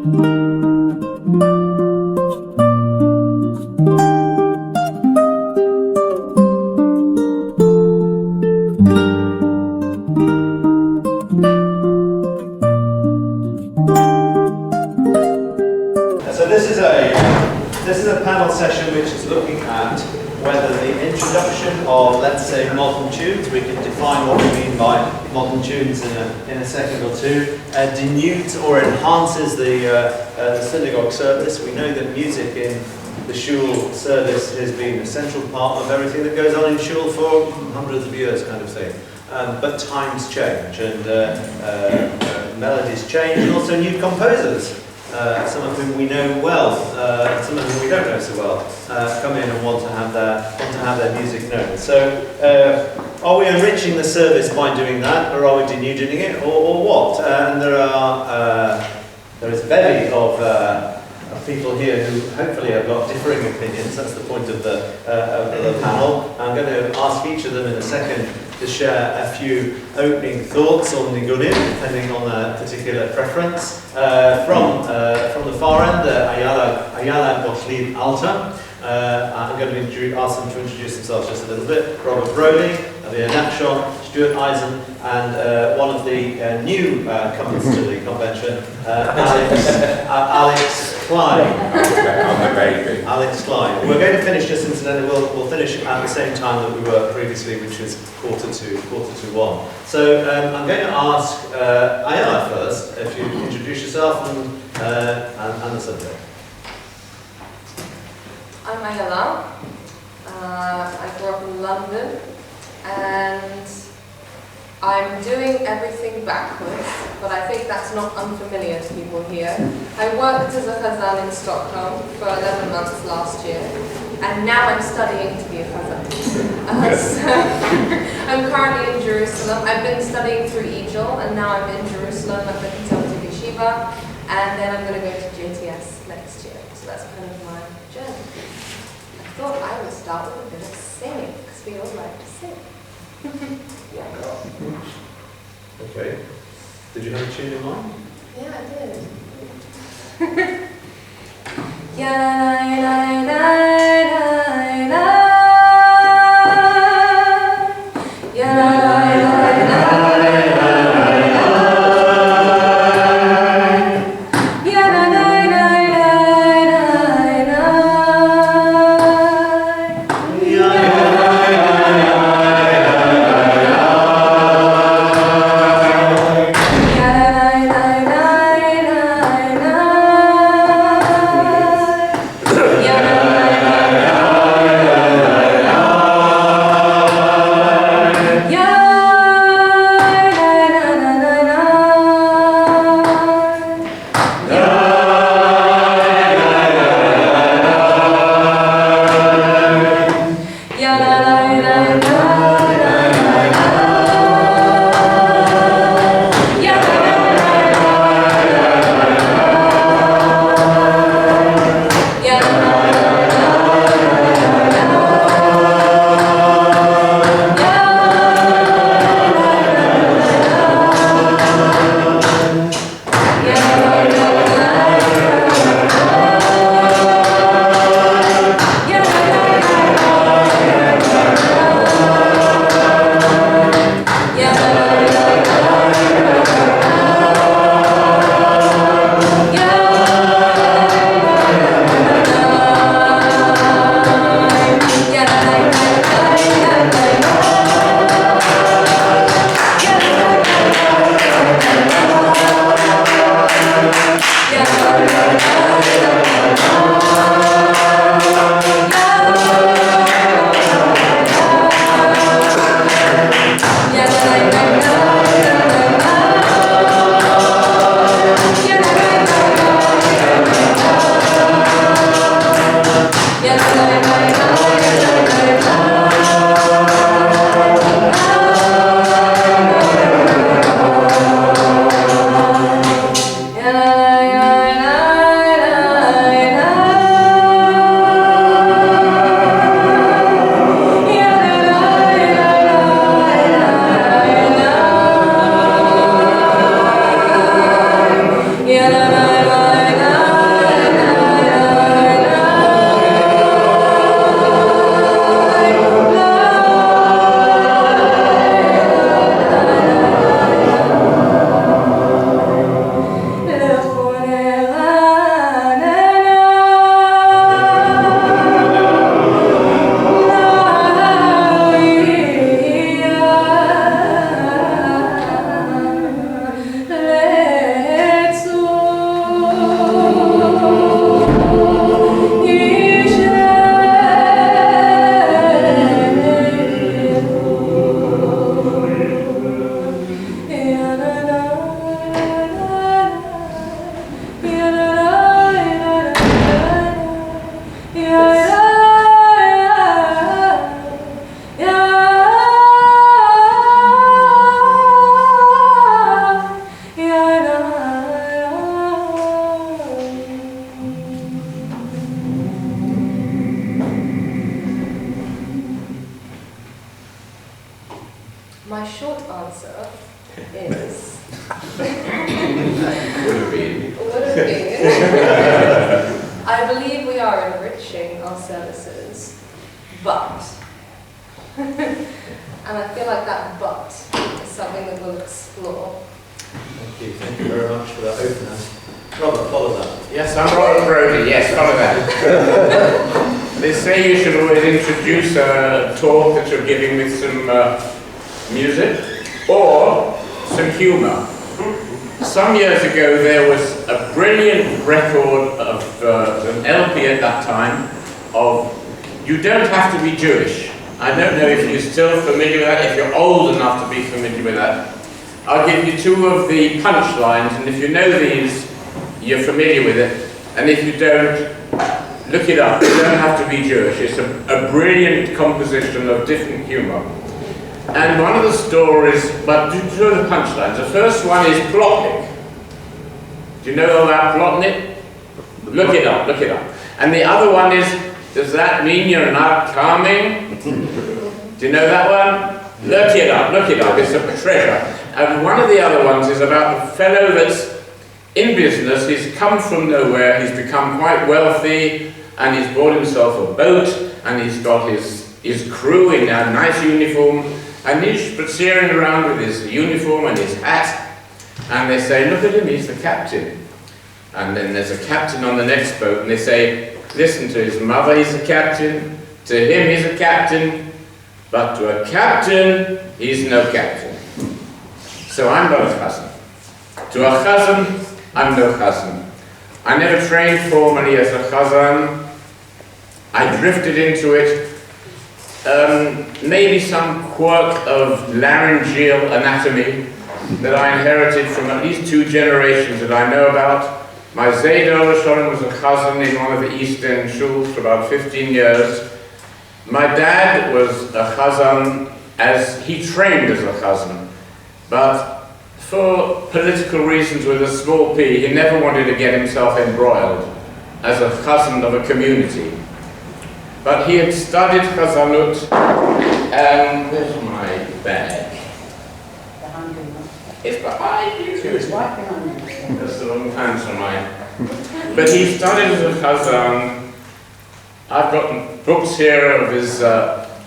This is a panel session which is looking at whether the introduction of, let's say, modern tunes, we can define what we mean by modern tunes in a second or two, denudes or enhances the synagogue service. We know that music in the Shul service has been a central part of everything that goes on in Shul for hundreds of years, kind of thing. But times change and melodies change, and also new composers. Some of whom we know well, some of whom we don't know so well, come in and want to have their music known. So, are we enriching the service by doing that, or are we denuding it, or what? And there is a bevy of people here who hopefully have got differing opinions. That's the point of the panel. I'm going to ask each of them in a second to share a few opening thoughts on nigunim, depending on a particular preference. From the far end, Ayala, Gottleib, Alta. I'm going to ask them to introduce themselves just a little bit. Brody, Aviya, Nachshon, Stuart, Izon, and one of the new comers to the convention, Alex Klein. Alex Klein. We're going to finish just incidentally. We'll finish at the same time that we were previously, which was quarter to one. So I'm going to ask Ayala first, if you introduce yourself and the subject. I'm Ayala. I grew up in London, and I'm doing everything backwards, but I think that's not unfamiliar to people here. I worked as a chazan in Stockholm for 11 months last year, and now I'm studying to be a chazan. So I'm currently in Jerusalem. I've been studying through Ijol, and now I'm in Jerusalem at the conservative yeshiva, and then I'm going to go to JTS next year. So that's kind of my journey. I thought I would start with a bit of singing, because we all like to sing. Yeah. Okay. Did you have a tune in mind? Yeah, I did. answer is... Would have been. I believe we are enriching our services, but... and I feel like that but is something that we'll explore. Thank you very much for that openness. Robert, follow that. Yes, I'm Robert Brody, yes, follow that. They say you should always introduce a talk that you're giving with some music or some humour. Some years ago there was a brilliant record of an LP at that time of You Don't Have to Be Jewish. I don't know if you're still familiar with that, if you're old enough to be familiar with that. I'll give you two of the punchlines, and if you know these, you're familiar with it. And if you don't, look it up. You don't have to be Jewish. It's a brilliant composition of different humour. And one of the stories, but two of the punchlines. The first one is Plotnik. Do you know about Plotnik? Look it up, look it up. And the other one is, does that mean you're not coming? Do you know that one? Look it up, it's a treasure. And one of the other ones is about a fellow that's in business. He's come from nowhere, he's become quite wealthy, and he's bought himself a boat, and he's got his crew in a nice uniform, and he's spaziering around with his uniform and his hat, and they say, look at him, he's the captain. And then there's a captain on the next boat, and they say, listen, to his mother he's a captain, to him he's a captain, but to a captain, he's no captain. So I'm not a chazan. To a chazan, I'm no chazan. I never trained formally as a chazan. I drifted into it. Maybe some quirk of laryngeal anatomy that I inherited from at least 2 generations that I know about. My Zayda was a chazan in one of the East End Shuls for about 15 years. My dad was a chazan, as he trained as a chazan, but for political reasons with a small p, he never wanted to get himself embroiled as a chazan of a community. But he had studied chazanut, and where's my bag? It's behind you. It's right behind you. That's the wrong answer, mine. But he studied as a chazan. I've got books here of his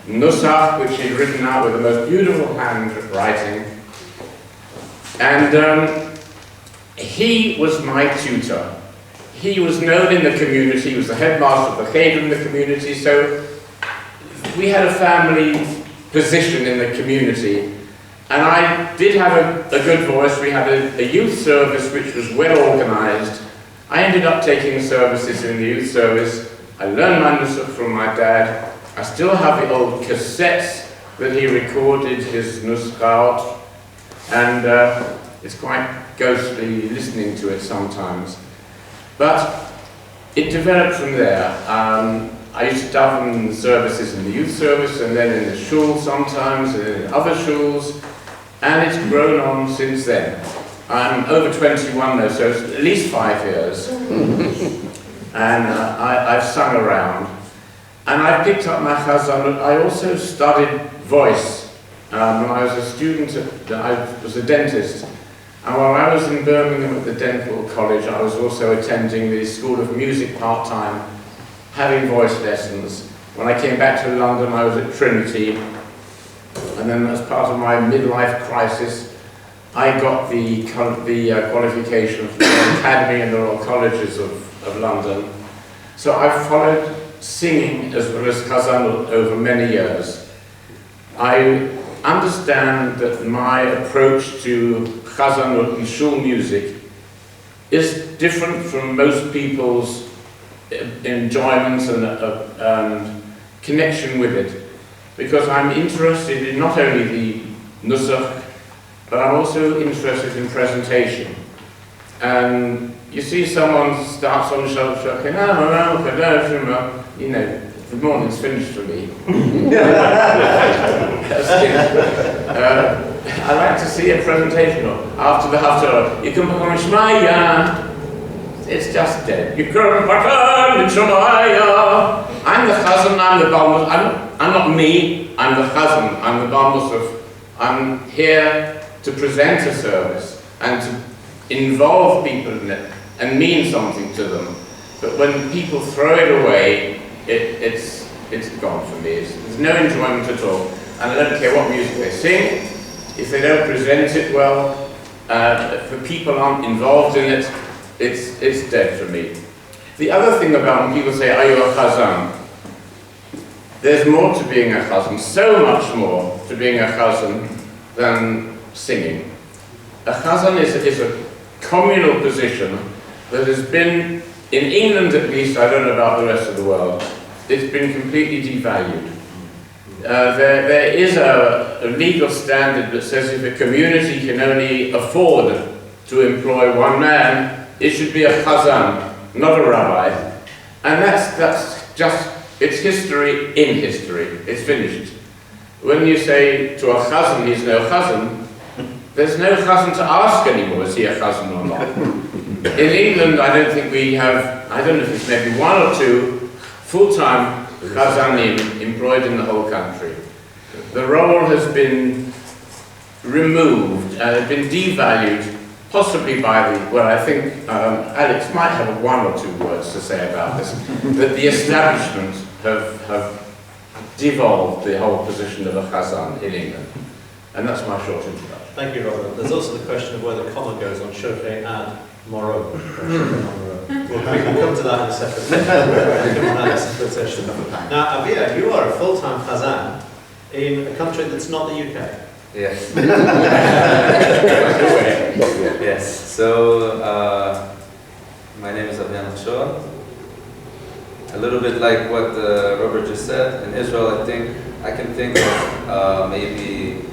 nusach, which he'd written out with the most beautiful handwriting. And he was my tutor. He was known in the community, he was the headmaster of the cheder in the community, so we had a family position in the community. And I did have a good voice. We had a youth service which was well organized. I ended up taking services in the youth service. I learned my nusach from my dad. I still have the old cassettes that he recorded his nusach out, and it's quite ghostly listening to it sometimes. But it developed from there. I used to daven services in the youth service, and then in the shul sometimes, and in other shuls, and it's grown on since then. I'm over 21 now, so it's at least 5 years. And I've sung around. And I picked up my chazanut. I also studied voice. When I was a student, I was a dentist. And while I was in Birmingham at the dental college, I was also attending the School of Music part-time, having voice lessons. When I came back to London, I was at Trinity. And then as part of my midlife crisis, I got the qualification from the Academy and the Royal Colleges of London. So I've followed singing as well as chazanut over many years. I understand that my approach to chazanut and shul music is different from most people's enjoyment and connection with it, because I'm interested in not only the nusach, but I'm also interested in presentation. And you see someone starts on Shul, you know, the morning's finished for me. I like to see a presentation after the haftarah. You can become a shmaya. It's just dead. You can become a shmaya. I'm the chazan, I'm the balmus. I'm not me, I'm the chazan, I'm the balmus I'm here to present a service and to involve people in it and mean something to them. But when people throw it away, it's gone for me. There's no enjoyment at all. And I don't care what music they sing. If they don't present it well, if the people aren't involved in it, it's dead for me. The other thing about when people say, are you a chazan? There's more to being a chazan, so much more to being a chazan than singing. A chazan is a communal position that has been, in England at least, I don't know about the rest of the world, it's been completely devalued. There is a legal standard that says if a community can only afford to employ one man, it should be a chazan, not a rabbi. And that's just, it's history in history. It's finished. When you say to a chazan he's no chazan, there's no chazan to ask anymore, is he a chazan or not? In England, I don't think we have, I don't know if it's maybe one or two full-time chazanim employed in the whole country. The role has been removed, been devalued, possibly by the, well, I think Alex might have one or two words to say about this, that the establishment have devolved the whole position of a chazan in England. And that's my short introduction. Thank you, Robert. There's also the question of where the comma goes on Shoke and Moro. We'll come to that in a separate session. Now, Aviya, you are a full-time chazan in a country that's not the UK. Yes. Yes. So, my name is Aviya Nachshon. A little bit like what Robert just said. In Israel, I can think of maybe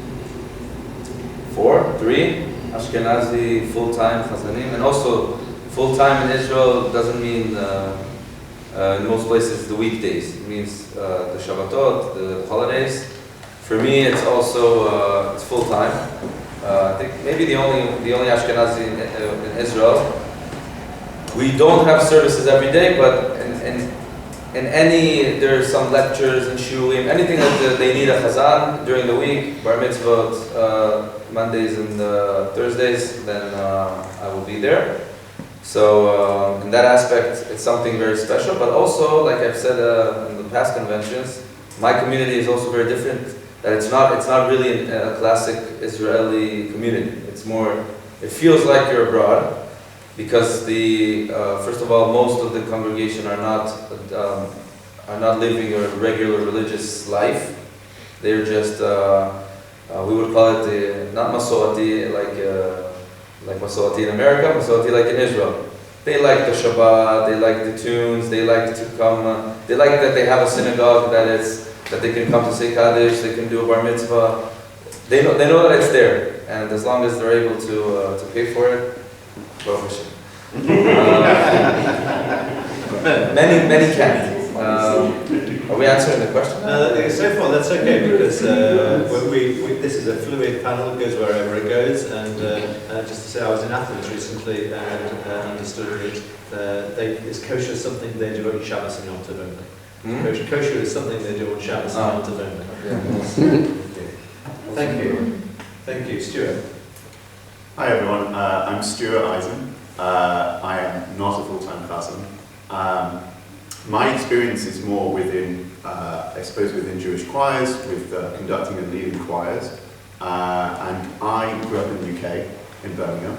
3 Ashkenazi full-time chazanim, and also full-time in Israel doesn't mean in most places the weekdays. It means the Shabbatot, the holidays. For me, it's also it's full-time. I think maybe the only Ashkenazi in Israel. We don't have services every day, but in any, there's some lectures and shulim, anything that they need a chazan during the week, bar mitzvot, Mondays and Thursdays, then I will be there. So in that aspect, it's something very special. But also, like I've said in the past conventions, my community is also very different. That it's not really a classic Israeli community. It's more, it feels like you're abroad, because first of all, most of the congregation are not living a regular religious life. They're just we would call it not Masorati like Masorati in America, Masorati like in Israel. They like the Shabbat, they like the tunes, they like to come. They like that they have a synagogue that they can come to say Kaddish, they can do a bar mitzvah. They know that it's there, and as long as they're able to pay for it. Many can't. Are we answering the question? So far that's okay, because this is a fluid panel, it goes wherever it goes, and just to say, I was in Athens recently and understood that it's kosher something they do on Shabbos and Yom Tov only. Kosher is something they do on Shabbos and Yom Tov only. Thank you, Stuart. Hi everyone, I'm Stuart Izon. I am not a full-time chazan. My experience is more within, I suppose, within Jewish choirs, with conducting and leading choirs. And I grew up in the UK, in Birmingham,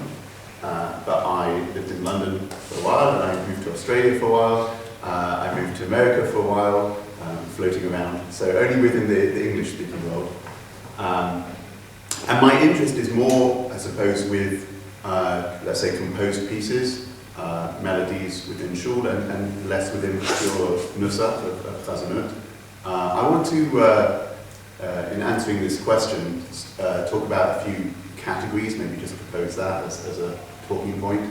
but I lived in London for a while, and I moved to Australia for a while. I moved to America for a while, floating around, so only within the English-speaking world. And my interest is more, I suppose, with, let's say, composed pieces, melodies within Shul, and less within pure nusach of chazanut. I want to, in answering this question, talk about a few categories, maybe just propose that as a talking point.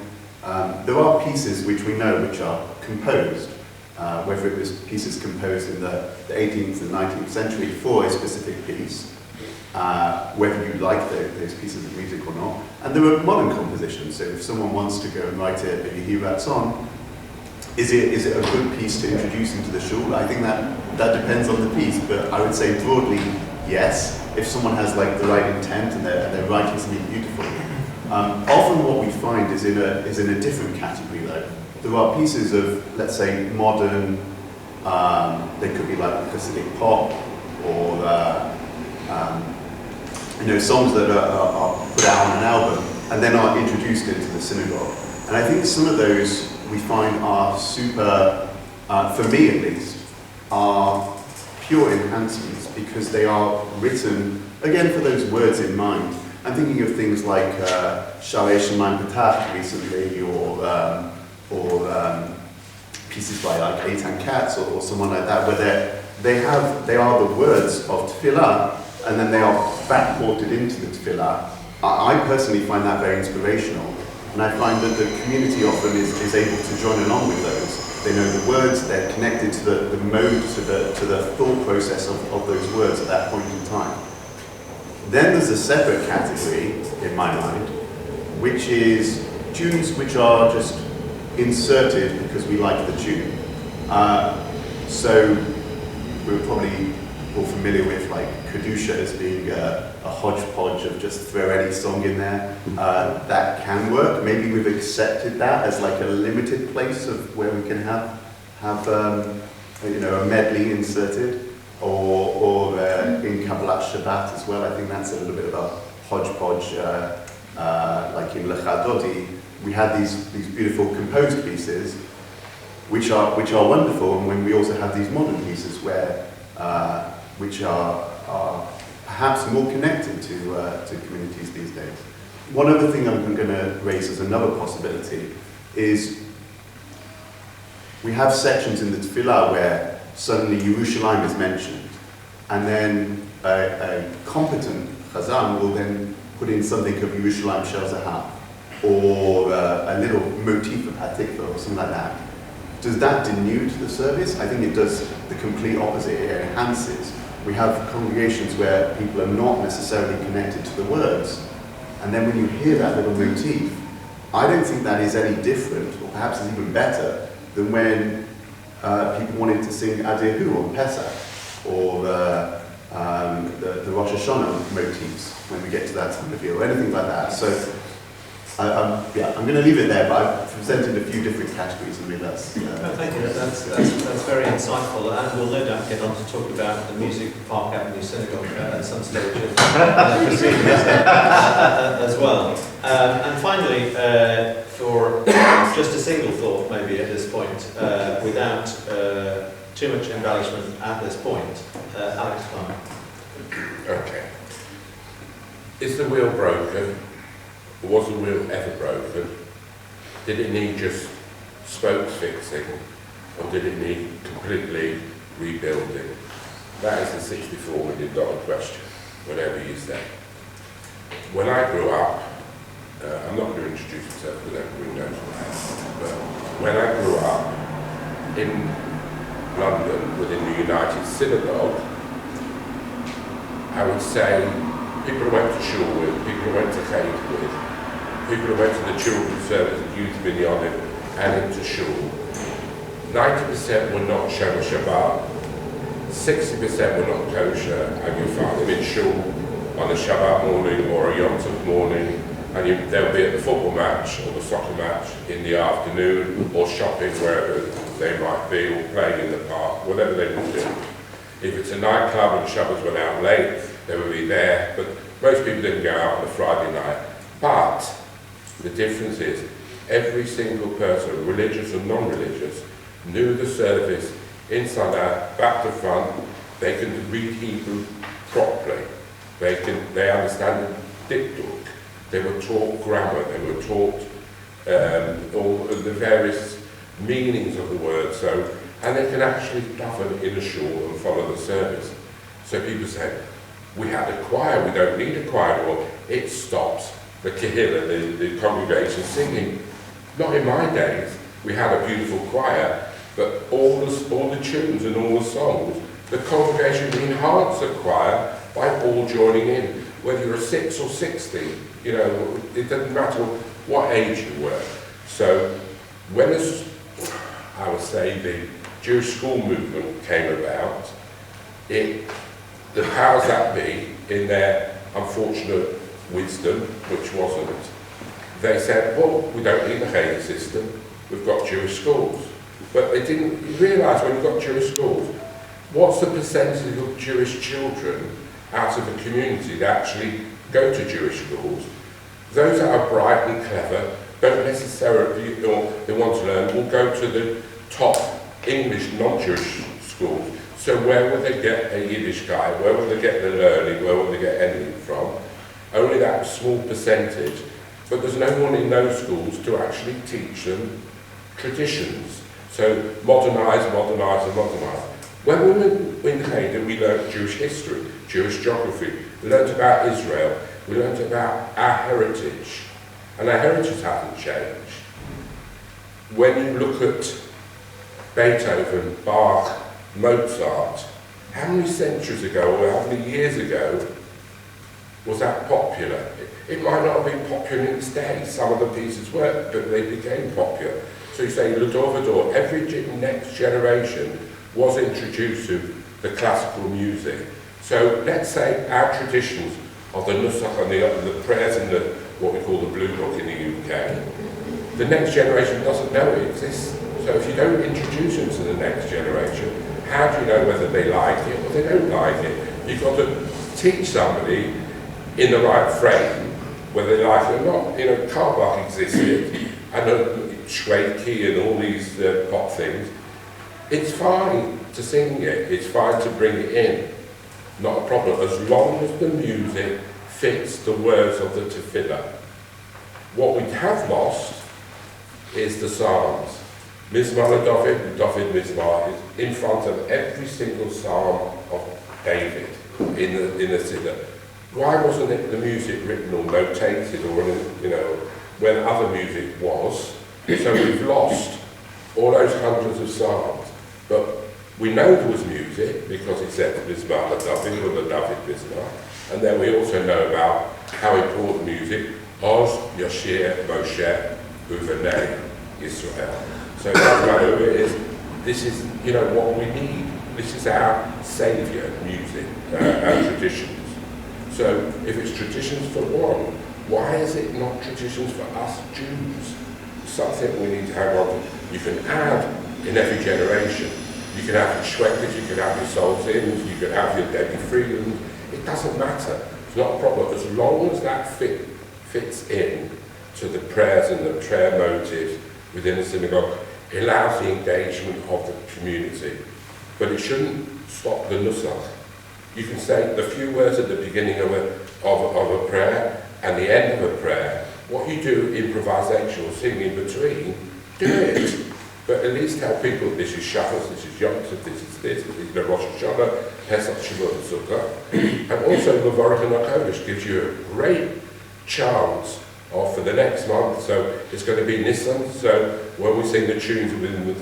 There are pieces which we know which are composed, whether it was pieces composed in the 18th and 19th century for a specific piece, whether you like those pieces of music or not. And there are modern compositions, so if someone wants to go and write a Yehirat song, is it a good piece to introduce into the Shul? I think that depends on the piece, but I would say broadly, yes. If someone has like the right intent and they're writing something beautiful. Often what we find is in a different category though. There are pieces of, let's say, modern, they could be like Hasidic pop, or songs that are put out on an album and then are introduced into the synagogue. And I think some of those we find are super, for me at least, are pure enhancements because they are written, again, for those words in mind. I'm thinking of things like Shalei Shemaim Patach recently, or pieces by like Eitan Katz or someone like that, where they are the words of tefillah, and then they are backported into the tefillah. I personally find that very inspirational, and I find that the community often is able to join along with those. They know the words, they're connected to the mode, to the thought process of those words at that point in time. Then there's a separate category, in my mind, which is tunes which are just inserted because we like the tune. So we're probably all familiar with like Kedusha as being a hodgepodge of just throw any song in there. That can work. Maybe we've accepted that as like a limited place of where we can have a medley inserted. Or in Kabbalat Shabbat as well. I think that's a little bit of a hodgepodge, like in Lechadodi. We had these beautiful composed pieces, which are wonderful, and when we also have these modern pieces which are perhaps more connected to communities these days. One other thing I'm going to raise as another possibility is we have sections in the Tefillah where suddenly Yerushalayim is mentioned, and then a competent Chazan will then put in something of Yerushalayim Shel Zahav, or a little motif of Hatikva or something like that. Does that denude the service? I think it does the complete opposite. It enhances. We have congregations where people are not necessarily connected to the words, and then when you hear that little motif, I don't think that is any different, or perhaps is even better, than when people wanted to sing Adehu on Pesach, or the Rosh Hashanah motifs when we get to that time of year, or anything like that. So, I'm going to leave it there, but I've presented a few different categories, and maybe that's... Thank you, that's very insightful, and we'll no doubt get on to talk about the music Park Avenue Synagogue at some stage of proceedings as well. And finally, for just a single thought maybe at this point, without too much embellishment at this point, Alex Klein. Okay. Is the wheel broken? Was the wheel ever broken? Did it need just spokes fixing, or did it need completely rebuilding? That is the $64 million question, whatever you say. When I grew up, I'm not going to introduce myself because everybody knows what I am, but when I grew up in London within the United Synagogue, I would say people who went to Shul with, people who went to Cantor with, people who went to the children's service and youth minyanim and into Shul, 90% were not Shomer Shabbat, 60% were not kosher, and you'll find them in Shul on a Shabbat morning or a Yom Tov morning, and they'll be at the football match or the soccer match in the afternoon, or shopping wherever they might be, or playing in the park, whatever they will do. If it's a nightclub and Shabbos went out late, they will be there, but most people didn't go out on a Friday night. But the difference is, every single person, religious and non-religious, knew the service inside out, back to front. They can read Hebrew properly. They understand the dikduk. They were taught grammar. They were taught all of the various meanings of the word. And they can actually daven in a shul and follow the service. So people say, we had a choir, we don't need a choir anymore. It stops the kehillah, the congregation singing. Not in my days. We had a beautiful choir, but all the tunes and all the songs, the congregation enhanced the choir by all joining in. Whether you're 6 or 60, it doesn't matter what age you were. So when I would say the Jewish school movement came about, it the powers that be, in their unfortunate wisdom, which wasn't, they said, well, we don't need a Cheder system, we've got Jewish schools. But they didn't realise when you've got Jewish schools, what's the percentage of Jewish children out of a community that actually go to Jewish schools? Those that are bright and clever don't necessarily, or they want to learn, will go to the top English non-Jewish schools. So where will they get a Yiddish guy? Where will they get the learning? Where will they get anything from? Only that small percentage. But there's no one in those schools to actually teach them traditions. So modernise, modernise and modernise. When we were in Cheder, we learned Jewish history, Jewish geography. We learned about Israel. We learned about our heritage. And our heritage hasn't changed. When you look at Beethoven, Bach, Mozart, how many centuries ago or how many years ago was that popular? It might not have been popular in its day. Some of the pieces weren't, but they became popular. So you say, Ludovador, every next generation was introduced to the classical music. So let's say our traditions of the Nusach and the prayers in the, what we call the Blue Book in the UK, the next generation doesn't know it exists. So if you don't introduce them to the next generation, how do you know whether they like it or they don't like it? You've got to teach somebody in the right frame whether they like it or not. You know, Karbach existed, and Schweiki and all these pop things. It's fine to sing it, it's fine to bring it in, not a problem, as long as the music fits the words of the tefillah. What we have lost is the Psalms. Mizmar David, David Mizmar is in front of every single Psalm of David in the Siddur. Why wasn't it the music written or notated or, you know, when other music was? So we've lost all those hundreds of Psalms. But we know there was music because it said Mizmar David or the David Mizmar. And then we also know about how important music was, Yashir, Moshe, Uvanei, Israel. So this is, you know, what we need. This is our saviour music, our traditions. So if it's traditions for one, why is it not traditions for us Jews? Something we need to hang on to. You can add in every generation. You can have your Schweikers, you can have your Solzins, you can have your Debbie Freeland. It doesn't matter. It's not a problem. As long as that fits in to the prayers and the prayer motives within the synagogue, it allows the engagement of the community. But it shouldn't stop the nusach. You can say the few words at the beginning of a prayer and the end of a prayer. What you do, improvisation or singing in between, do it. But at least tell people this is Shabbos, this is Yom Tov, this is this is Rosh Hashanah, Pesach, Shavuot, and Sukkah. And also Mevorach and HaKodesh gives you a great chance for the next month. So it's going to be Nisan. So when we sing the tunes within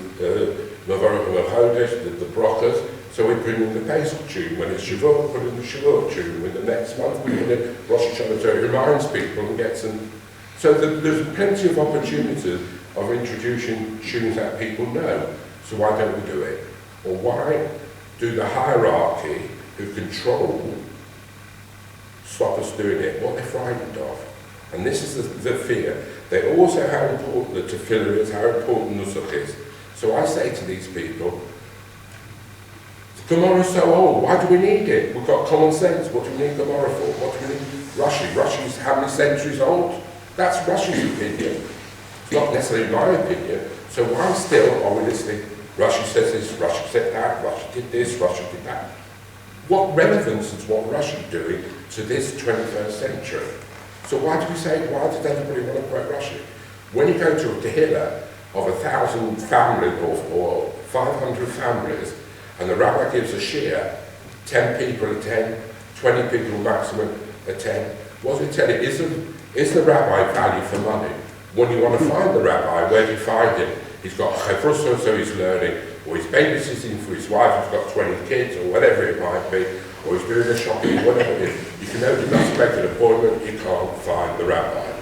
Mevorach and HaKodesh, the brachas, so we bring in the Pesach tune. When it's Shavuot, we put in the Shavuot tune. When the next month we put in Rosh Hashanah, so it reminds people and gets them. So there's plenty of opportunities of introducing tunes that people know. So why don't we do it? Or why do the hierarchy who control stop us doing it? What they're frightened of. And this is the fear. They also how important the tefillah is, how important nusach is. So I say to these people, Gemara is so old, why do we need it? We've got common sense. What do we need Gemara for? What do we need? Rashi. Rashi's how many centuries old? That's Rashi's opinion. It's not necessarily my opinion. So why still are we listening? Rashi says this, Rashi said that, Rashi did this, Rashi did that. What relevance is what Rashi doing to this 21st century? So why do we say, why does everybody want to quote Rashi? When you go to a tehillah of 1,000 families or 500 families, and the rabbi gives a shir, 10 people attend, 20 people maximum attend, what does it tell you? Is the rabbi value for money? When you want to find the rabbi, where do you find him? He's got chevrusa, so he's learning, or he's babysitting for his wife who's got 20 kids, or whatever it might be, or he's doing the shopping, whatever it is. You can only make an appointment, you can't find the rabbi.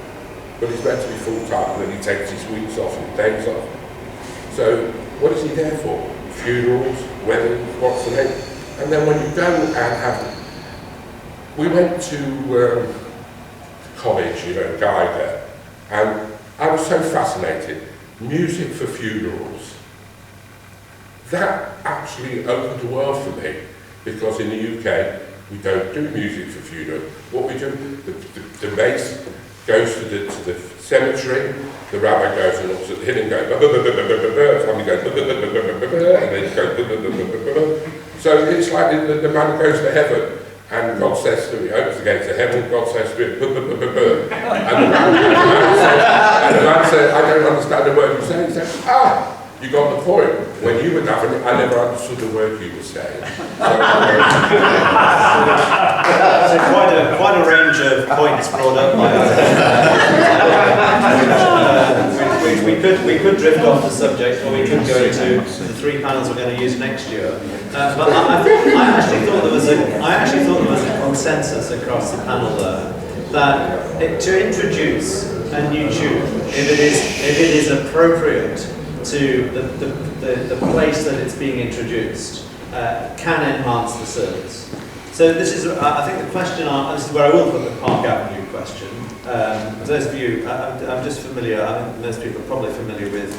But he's meant to be full-time, and then he takes his weeks off and days off. So, what is he there for? Funerals, weddings, what's the name? And then when you go and have we went to college, Geiger, and I was so fascinated. Music for funerals. That actually opened the world for me, because in the UK, we don't do music for funerals. What we do, the bass goes to the cemetery, the rabbi goes and looks at the hill and goes, somebody goes, and then it goes, so it's like the man goes to heaven, and God says to him, he opens the gates of heaven, God says to him, and the man says, I don't understand the word you say. He says, you got the point. When you were davening, I never understood the word you were saying. So quite a range of points brought up by we could drift off the subject, or we could go into the 3 panels we're going to use next year. But I actually thought there was a consensus across the panel there that to introduce a new tune, if it is appropriate to the place that it's being introduced, can enhance the service. So this is, I think, the question. This is where I will put the Park Avenue question. For those of you, I'm just familiar. I think most people are probably familiar with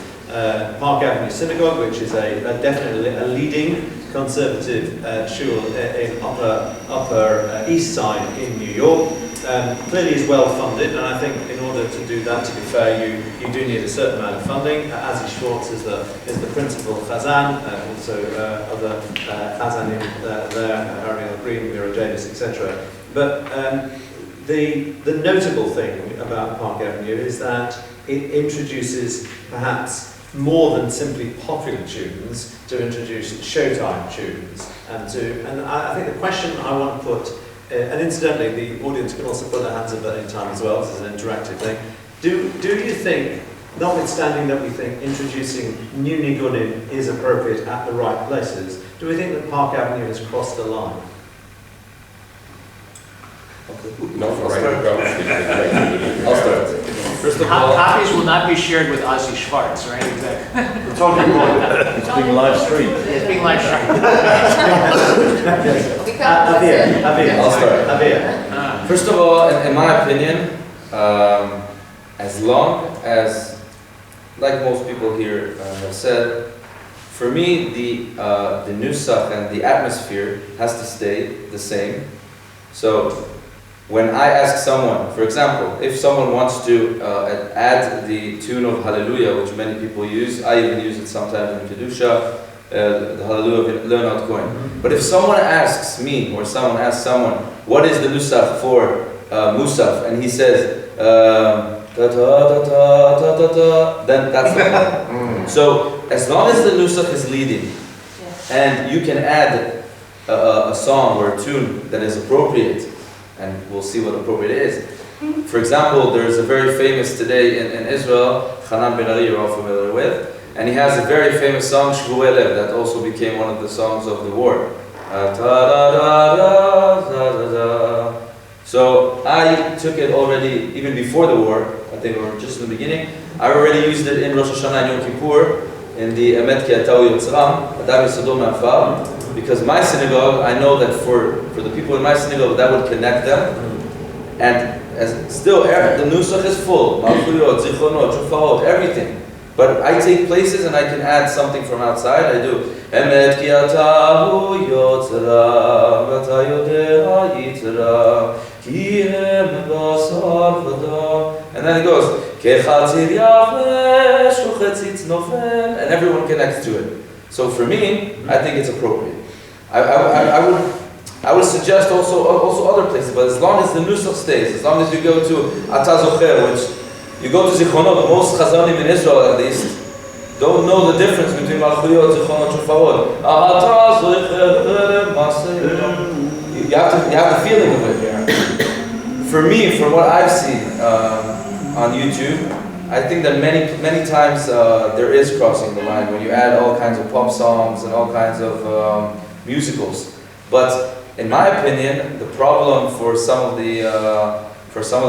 Park Avenue Synagogue, which is definitely a leading conservative shul in upper East Side in New York. Clearly is well funded, and I think in order to do that, to be fair, you do need a certain amount of funding. Azi Schwartz is the principal chazan, also other chazanim there, Ariel Green, Mira Jadis, etc. But the notable thing about Park Avenue is that it introduces perhaps more than simply popular tunes, to introduce showtime tunes, and I think the question I want to put. And incidentally, the audience can also put their hands up at any time as well. This is an interactive thing. Do you think, notwithstanding that we think introducing new nigunim is appropriate at the right places, do we think that Park Avenue has crossed the line? Not for I'll start. First of all, copies will not be shared with Ozzy Schwartz, right? Exactly. We're talking about it's being live streamed. It's being live streamed. Aviya. I'll start. Aviya. First of all, in my opinion, as long as, like most people here have said, for me the nusach and the atmosphere has to stay the same. So when I ask someone, for example, if someone wants to add the tune of Hallelujah, which many people use, I even use it sometimes in Kedusha, the Hallelujah of Leonard Cohen. But if someone asks me, or someone asks someone, what is the nusach for Musaf, and he says, then that's the one. So as long as the nusach is leading, and you can add a song or a tune that is appropriate, and we'll see what appropriate is. For example, there's a very famous today in Israel, Hanan Ben Ari, you're all familiar with, and he has a very famous song, Shvuei Lev, that also became one of the songs of the war. So I took it already, even before the war, I think we were just in the beginning, I already used it in Rosh Hashanah and Yom Kippur, in the Emet Ki Atau Yotzram, Adam Yisodom Anfal, because my synagogue, I know that for the people in my synagogue, that would connect them. And as still, the nusach is full, Malchuyot, Zichronot, Shofahot, everything. But I take places and I can add something from outside. I do Emet Ki Atau Yotzram, V'ata Yodea Yitra, Ki Hem Basar V'da, and then it goes Kechatzir Yavesh Uchetzitz Nofel, and everyone connects to it. So for me, I think it's appropriate. I would suggest also other places, but as long as the nusach stays, as long as you go to Ata Zocher, which you go to Zichronot, most chazanim in Israel at least don't know the difference between Malchuyot, Zichronot, Shofahot. Ata Zocher, you have the feeling of it. For me, from what I've seen on YouTube, I think that many times there is crossing the line when you add all kinds of pop songs and all kinds of musicals. But in my opinion, the problem for some of the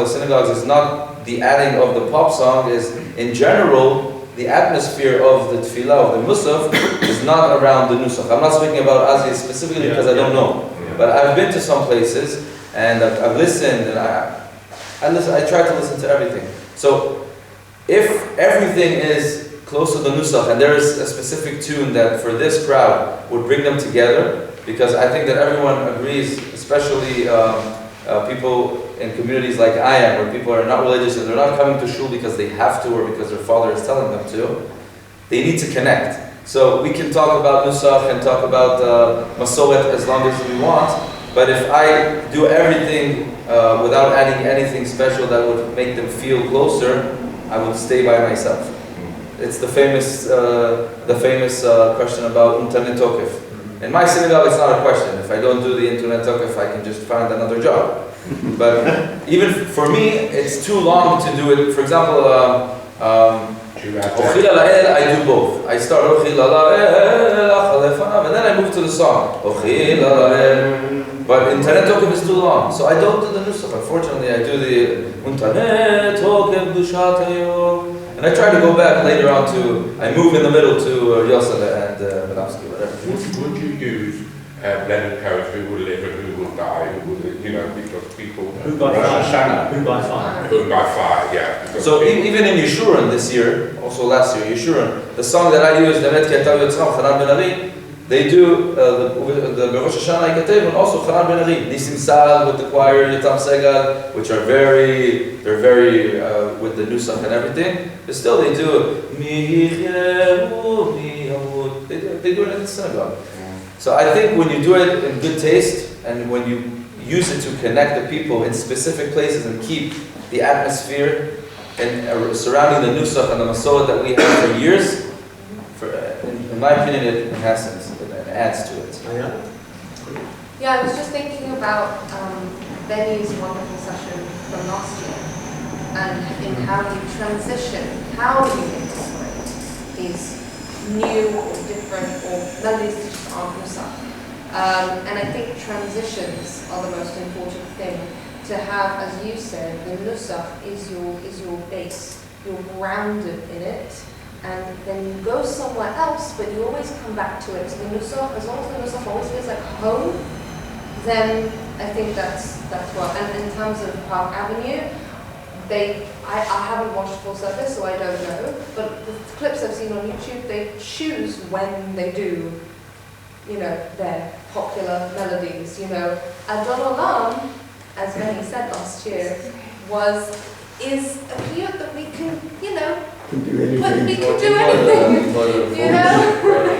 synagogues is not the adding of the pop song. Is in general the atmosphere of the tefillah of the musaf is not around the nusach. I'm not speaking about Azi specifically because I don't know. But I've been to some places and I've listened, and I try to listen to everything. So if everything is close to the nusach, and there is a specific tune that for this crowd would bring them together, because I think that everyone agrees, especially people in communities like I am, where people are not religious and they're not coming to shul because they have to or because their father is telling them to, they need to connect. So we can talk about nusach and talk about masoret as long as we want, but if I do everything without adding anything special that would make them feel closer, I would stay by myself. It's the famous question about internet tokef. In my synagogue, it's not a question. If I don't do the internet tokef, I can just find another job. But even for me, it's too long to do it. For example, Ochila La'el, I do both. I start Ochila La'el, and then I move to the song. Ochila La'el. But internet tokef is too long, so I don't do the nusach. Unfortunately, I do the internet tokef b'shatayo. And I try to go back later on to, I move in the middle to Yosef and Benamsky, whatever. Would you use Leonard Cohen, who will live and who will die, who will, because people... Who by fire? Who by fire? Who by fire, yeah. So even in Yeshurun this year, also last year, Yeshurun, the song that I use, Lemet Ketav Yotzram, Chanan Ben Ari, they do the Rosh Hashanah Iketev and also Chanan Ben Ari, Nisim Sal with the choir, Yotam Segal, which are very with the nusach and everything. But still they do they do it in the synagogue. So I think when you do it in good taste and when you use it to connect the people in specific places and keep the atmosphere and surrounding the nusach and the masorah that we have for years, in my opinion, it enhances and adds to it. Yeah, I was just thinking about Benny's wonderful session from last year and in how you transition, how you integrate these new or different or melodies that just aren't nusach. And I think transitions are the most important thing to have, as you said, the nusach is your base. You're grounded in it. And then you go somewhere else, but you always come back to it. So the nusach, as long as the nusach always feels like home, then I think that's what. And in terms of Park Avenue, I haven't watched full service, so I don't know. But the clips I've seen on YouTube, they choose when they do, their popular melodies. Adon Olam, as Benny said last year, is a piyut that we can, Can do anything. But we can do anything,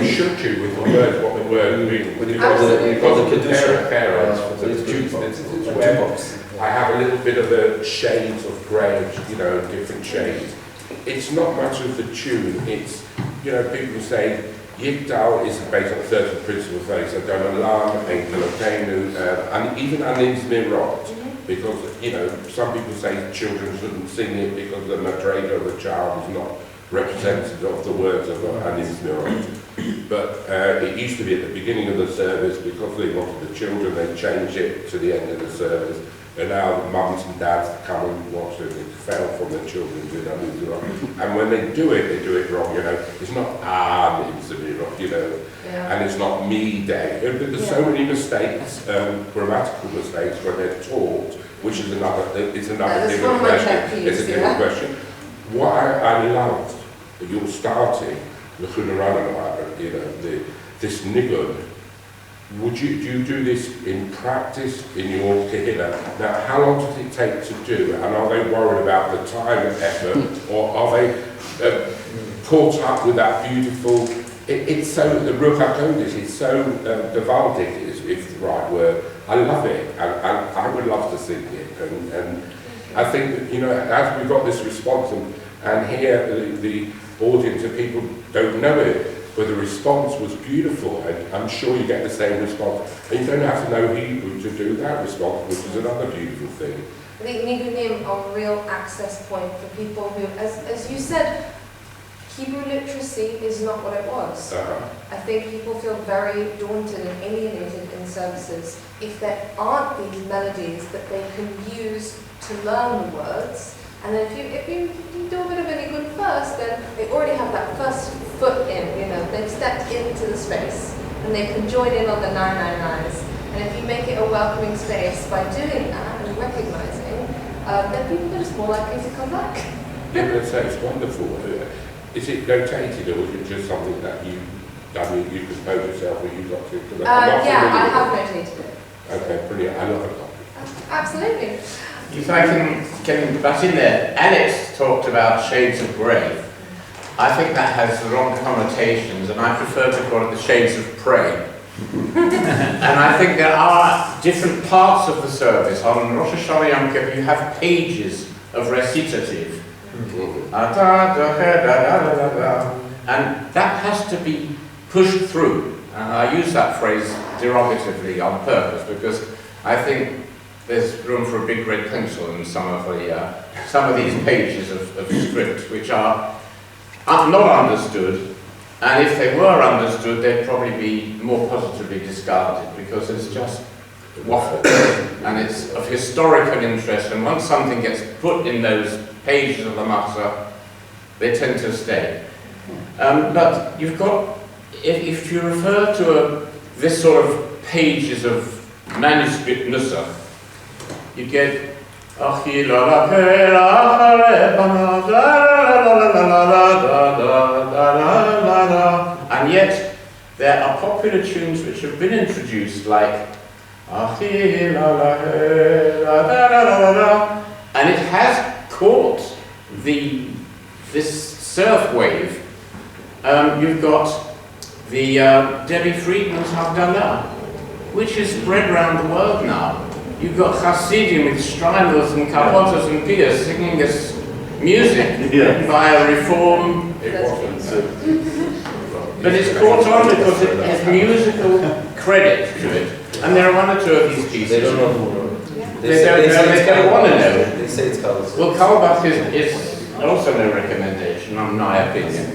You should do with the word, what the word means. When you call the kedusha, it's where I have a little bit of the shades of grey, different shades. It's not much of the tune. It's, people say Yigdal is based on certain principles. They say Adon Olam, Ein Elokeinu, and even Anin Zmirot. Because, some people say children shouldn't sing it because the Moderator of the child is not representative of the words of Anin Zmirot. But it used to be at the beginning of the service, because they wanted the children, they changed it to the end of the service. And now the mums and dads come and watch it, it fell from the children with Anin Zmirot. And when they do it wrong, it's not Anin Zmirot, and it's not me day. But there's so many mistakes, grammatical mistakes when they're taught, which is another different question. It's a different question. What I loved, you're starting the Chunarana, this nigun. Do you do this in practice in your kehillah? Now, how long does it take to do? And are they worried about the time and effort, or are they caught up with that beautiful? It's so, the Ruach HaKodesh is so devaldic, is the right word. I love it, and I would love to sing it. And I think that, as we got this response, and here the audience of people don't know it, but the response was beautiful, and I'm sure you get the same response. And you don't have to know Hebrew to do that response, which is another beautiful thing. I think nigunim are a real access point for people who, as you said, Hebrew literacy is not what it was. I think people feel very daunted and alienated in services if there aren't these melodies that they can use to learn the words. And then if you do a bit of any good first, then they already have that first foot in, they've stepped into the space and they can join in on the 999s. And if you make it a welcoming space by doing that and recognizing, then people are just more likely to come back. Yeah, but it's wonderful. Is it notated or is it just something that you compose yourself or you got to? Yeah, I have notated it. Okay, brilliant. I love a copy. Absolutely. If I can butt in there, Alex talked about shades of grey. I think that has the wrong connotations, and I prefer to call it the shades of prey. And I think there are different parts of the service. On Rosh Hashanah Yom Kippur, you have pages of recitative. And that has to be pushed through. And I use that phrase derogatively on purpose because I think there's room for a big red pencil in some of these pages of script which are not understood, and if they were understood they'd probably be more positively discarded because it's just waffle and it's of historical interest, and once something gets put in those pages of the matzah they tend to stay. But you've got, if you refer to this sort of pages of manuscript nusach, you get and yet there are popular tunes which have been introduced like and it has caught this surf wave. You've got the Debbie Friedman's Havdalah, which is spread around the world now. You've got Hasidim with Streinos and Kapotas and Piers singing this music by a reform. It wasn't. But it's caught on because it has musical credit to it. And there are one or two of these pieces. They don't know who wrote it. They don't want to know. They say it's Carlos. Well, Kalbach is also no recommendation, in my opinion.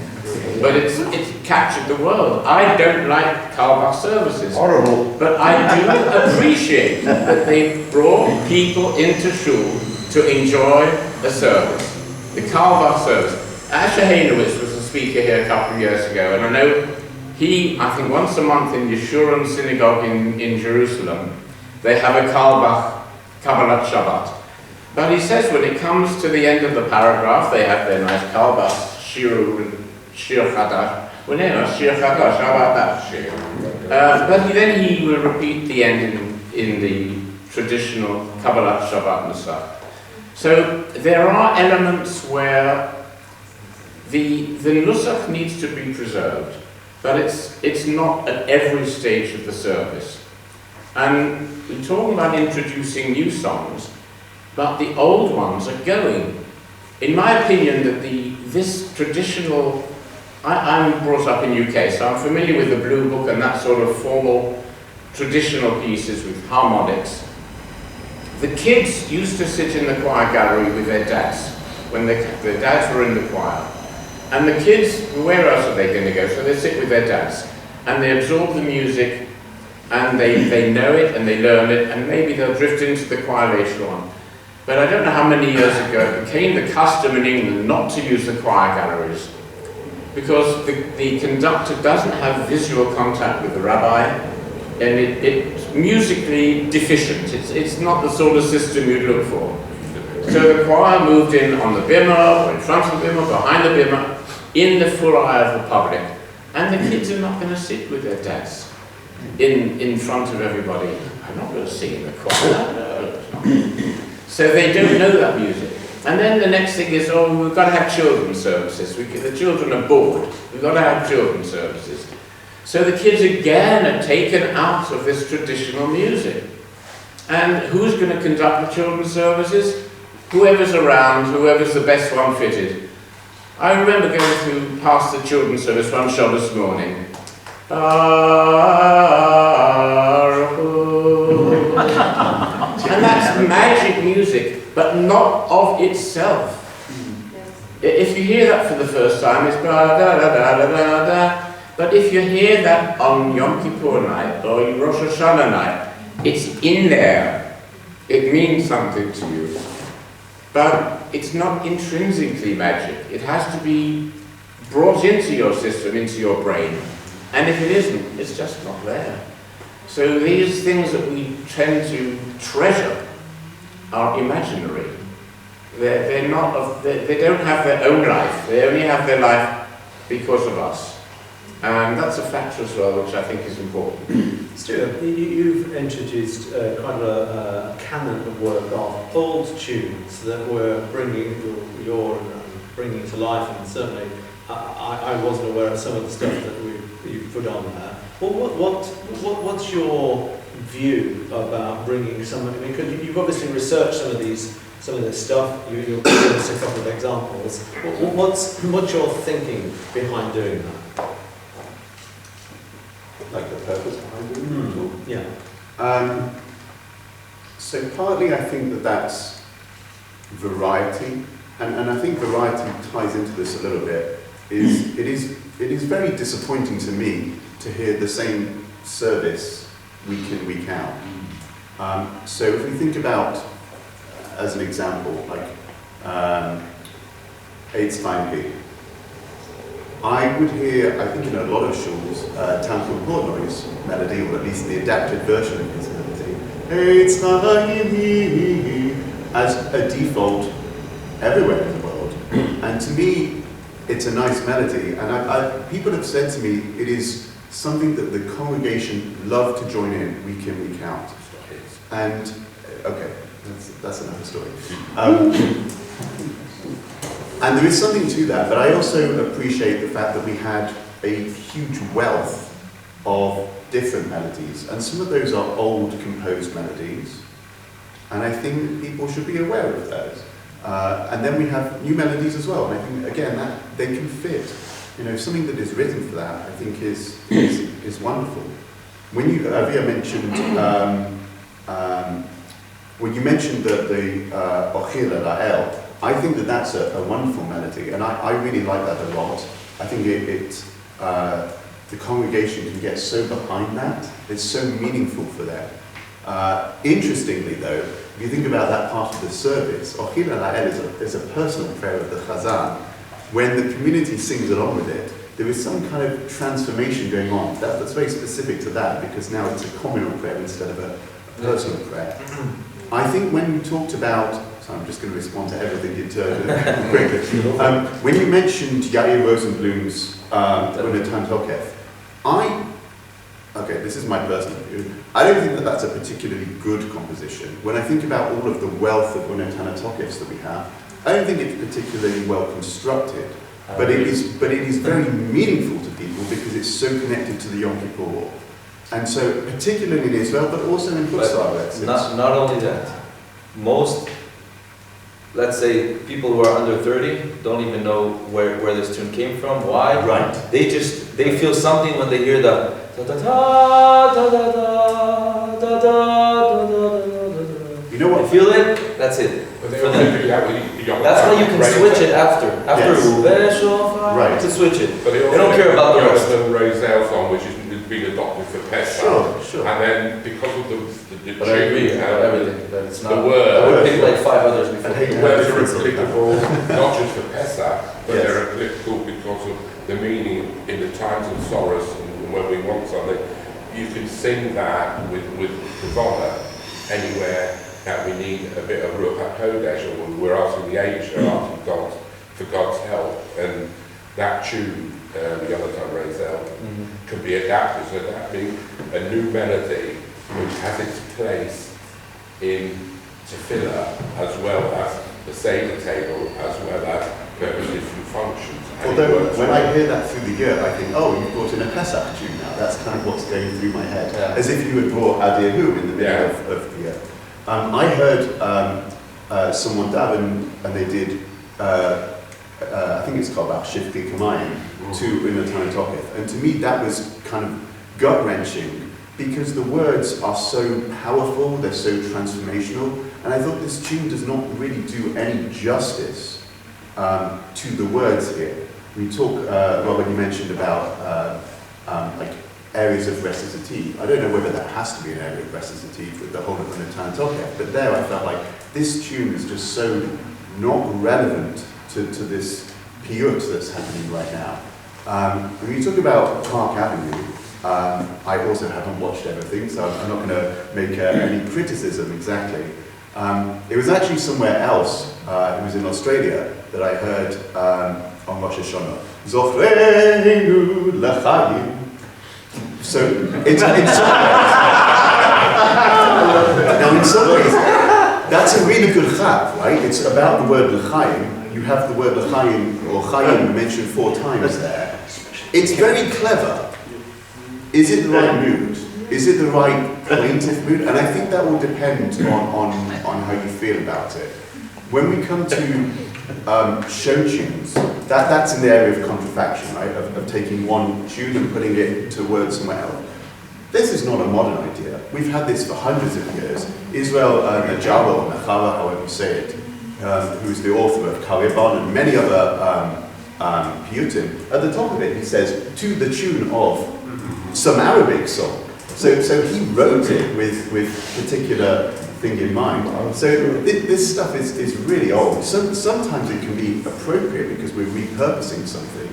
But it's captured the world. I don't like Kalbach services. Horrible. But I do appreciate that they brought people into Shul to enjoy a service. The Kalbach service. Asher Hainowitz was a speaker here a couple of years ago, and I know I think once a month in Yeshurun synagogue in Jerusalem, they have a Kalbach Kabbalat Shabbat. But he says when it comes to the end of the paragraph, they have their nice Kalbach Shir Chadash. Well, no, Shir Chadash, how about that? But then he will repeat the end in the traditional Kabbalat Shabbat Nusach. So there are elements where the Nusach needs to be preserved, but it's not at every stage of the service. And we're talking about introducing new songs, but the old ones are going. In my opinion, that this traditional, I'm brought up in UK, so I'm familiar with the Blue Book and that sort of formal traditional pieces with harmonics. The kids used to sit in the choir gallery with their dads, when their dads were in the choir. And the kids, where else are they going to go? So they sit with their dads, and they absorb the music, and they know it, and they learn it, and maybe they'll drift into the choir later on. But I don't know how many years ago it became the custom in England not to use the choir galleries, because the conductor doesn't have visual contact with the rabbi, and it's musically deficient. It's not the sort of system you'd look for. So the choir moved in on the bimah, or in front of the bimah, behind the bimah, in the full eye of the public. And the kids are not going to sit with their dads in front of everybody. I'm not going to sing in the choir. No. So they don't know that music. And then the next thing is, oh, we've got to have children's services. The children are bored. We've got to have children's services. So the kids again are taken out of this traditional music. And who's going to conduct the children's services? Whoever's around, whoever's the best one fitted. I remember going past the children's service one Shabbos morning. And that's magic music, but not of itself. If you hear that for the first time, it's ba-da-da-da-da-da-da. But if you hear that on Yom Kippur night or Rosh Hashanah night, it's in there. It means something to you. But it's not intrinsically magic. It has to be brought into your system, into your brain. And if it isn't, it's just not there. So these things that we tend to treasure are imaginary. They're not of, they don't have their own life. They only have their life because of us. And that's a factor as well, which I think is important. Stuart, you've introduced quite a canon of work of old tunes that were bringing bringing to life, and certainly I wasn't aware of some of the stuff that you've put on there. What's your view about bringing some? I mean, because you've obviously researched some of this stuff. You'll give us a couple of examples. What's your thinking behind doing that? Like the purpose behind doing it? Yeah. So partly I think that that's variety, and I think variety ties into this a little bit. It is very disappointing to me to hear the same service week in, week out. So if we think about, as an example, like Klein, I would hear, I think in a lot of shuls, Tantum Portnoy's melody, or at least the adapted version of his melody, as a default everywhere in the world. And to me, it's a nice melody, and people have said to me, it is something that the congregation love to join in, week out. And, okay, that's another story. And there is something to that, but I also appreciate the fact that we had a huge wealth of different melodies, and some of those are old composed melodies, and I think people should be aware of those. And then we have new melodies as well, and I think, again, that they can fit. You know, something that is written for that, I think, is wonderful. When you, Aviya mentioned, when you mentioned the Ochila La'el, I think that that's a wonderful melody, and I really like that a lot. I think the congregation can get so behind that. It's so meaningful for them. Interestingly, though, if you think about that part of the service, Ochila La'el is a personal prayer of the Chazan. When the community sings along with it, there is some kind of transformation going on. That's very specific to that, because now it's a communal prayer instead of a personal prayer. I think when you talked about, so I'm just going to respond to everything you turned quickly. When you mentioned Yair Rosenblum's Unatan Tokef, okay, this is my personal view, I don't think that that's a particularly good composition. When I think about all of the wealth of Unatan Tokefs that we have, I don't think it's particularly well constructed, but it is very meaningful to people because it's so connected to the Yom Kippur War. And so, particularly in Israel, but also in Hutzlar. Not only that, most, let's say, people who are under 30 don't even know where this tune came from. Why? Right. They feel something when they hear the da da da da da da da da da. You know what? They feel it. That's it. But they also do that with the Yom That's why you can switch it after Yes. Right. to switch it. But They don't care about the rest. The Roselle song, which is being adopted for Pesach. Sure. And then because of the But I agree tune, about everything. That it's not. the word, I would pick like 5 others before. the words are applicable not just for Pesach, but Yes. they're applicable because of the meaning in the times of sorrows and when we want something. You can sing that with bravado anywhere that we need a bit of Ruach HaKodesh, or we're asking the age, asking God for God's help, and that tune, Yonatan Roselle, can be adapted. So that being a new melody which has its place in Tefillah, as well as the Seder table, as well as various different functions. And it Although works when well. I hear that through the year, I think, oh, you've brought in a Pesach tune now. That's kind of what's going through my head. Yeah. As if you had brought Adiyahu in the middle of the year. I heard someone daven, and they did, I think it's called Shifti Kamayim, to Unatan Tokef. And to me, that was kind of gut-wrenching, because the words are so powerful, they're so transformational, and I thought this tune does not really do any justice to the words here. We talk, Robert, you mentioned about like areas of recitative. I don't know whether that has to be an area of recitative with the whole of Unatan Tokef, but there I felt like this tune is just so not relevant to this piyut that's happening right now. When you talk about Park Avenue, I also haven't watched everything, so I'm not going to make any criticism exactly. It was actually somewhere else, it was in Australia, that I heard on Rosh Hashanah. Zofreinu l'chaim. So, it's in some ways, now in some ways, that's a really good chap, right? It's about the word l'chaim. You have the word l'chaim, or chayim, mentioned 4 times there. It's very clever. Is it the right mood? Is it the right plaintive mood? And I think that will depend on how you feel about it. When we come to show tunes, that's in the area of contrafaction, right? Of taking one tune and putting it to words somewhere else. This is not a modern idea. We've had this for hundreds of years. Israel Ayala, or Nachshon, however you say it, who's the author of Karibon and many other piyutim, at the top of it he says, to the tune of some Arabic song. So he wrote it with particular thing in mind. So this stuff is really old. Sometimes it can be appropriate because we're repurposing something.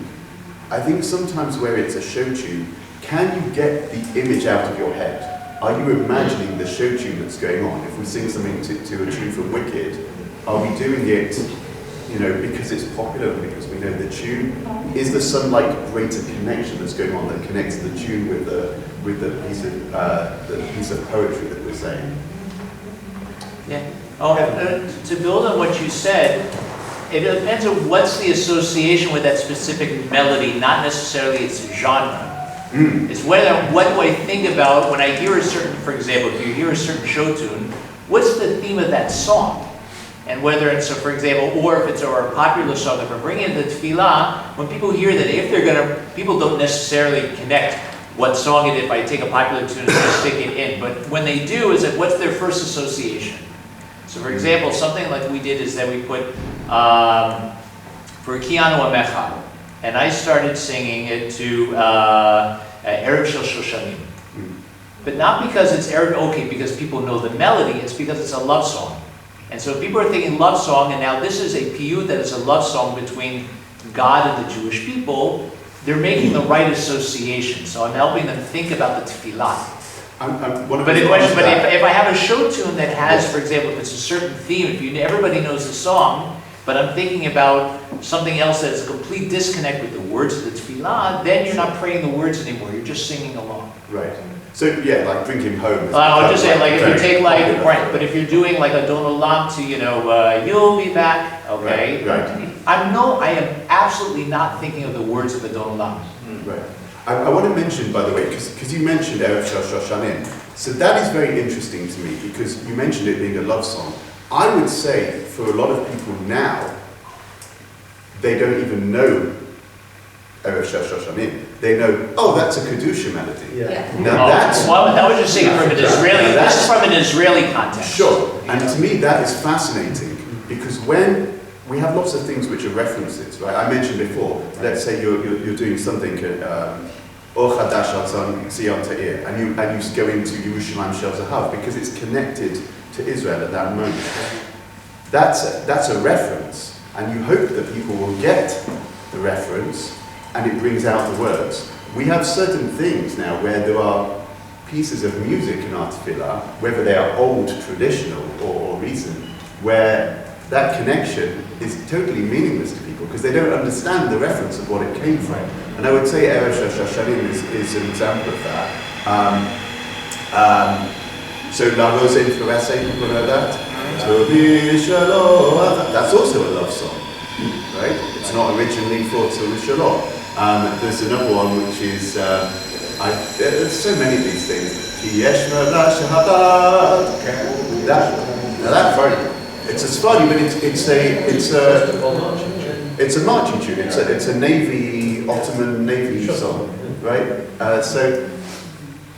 I think sometimes where it's a show tune, can you get the image out of your head? Are you imagining the show tune that's going on? If we sing something to a tune from Wicked, are we doing it, because it's popular, because we know the tune? Is there some greater connection that's going on that connects the tune with the piece of poetry that we're saying? Yeah. To build on what you said, it depends on what's the association with that specific melody, not necessarily its genre. It's what do I think about when I hear a certain, for example, if you hear a certain show tune, what's the theme of that song? And whether it's, for example, or if it's a popular song, if we're bringing the tefillah, when people hear that, people don't necessarily connect what song it is if I take a popular tune and just stick it in. But when they do, is that what's their first association? So for example, something like we did is that we put, for Kianu Amecha, and I started singing it to Erev Shel Shoshanim. But not because it's because people know the melody, it's because it's a love song. And so people are thinking love song, and now this is a piyut that is a love song between God and the Jewish people. They're making the right association, so I'm helping them think about the tefillah. If I have a show tune that has, for example, if it's a certain theme, everybody knows the song, but I'm thinking about something else that is a complete disconnect with the words of the tefillah, then you're not praying the words anymore, you're just singing along. Right. So yeah, like Bring Him Home. I'll just say, if you take right, but if you're doing a Don Olam to, you'll be back, okay? Right. I am absolutely not thinking of the words of the Don Olam. Right. I want to mention, by the way, because you mentioned Erev Shel Shoshanim, so that is very interesting to me because you mentioned it being a love song. I would say for a lot of people now, they don't even know Erev Shel Shoshanim. They know, that's a Kedusha melody. Yeah. Now that's... that was just saying from an Israeli, this is from an Israeli context. Sure, and to me that is fascinating because when we have lots of things which are references, right? I mentioned before, let's say you're doing something, Or Chadash Al Zion Ta'ir, and you go into Yerushalayim Shel Zahav because it's connected to Israel at that moment. That's a reference, and you hope that people will get the reference and it brings out the words. We have certain things now where there are pieces of music in our tefillah, whether they are old, traditional, or recent, where that connection is totally meaningless to people because they don't understand the reference of what it came from. And I would say Erev Shel Shoshanim is an example of that. So La Rose Influence, people know that? That's also a love song, right? It's not originally for Tzur Shalom. There's another one which is, there's so many of these things. That's funny. It's a Sephardi, but it's a marching tune. It's a Ottoman Navy song, right? So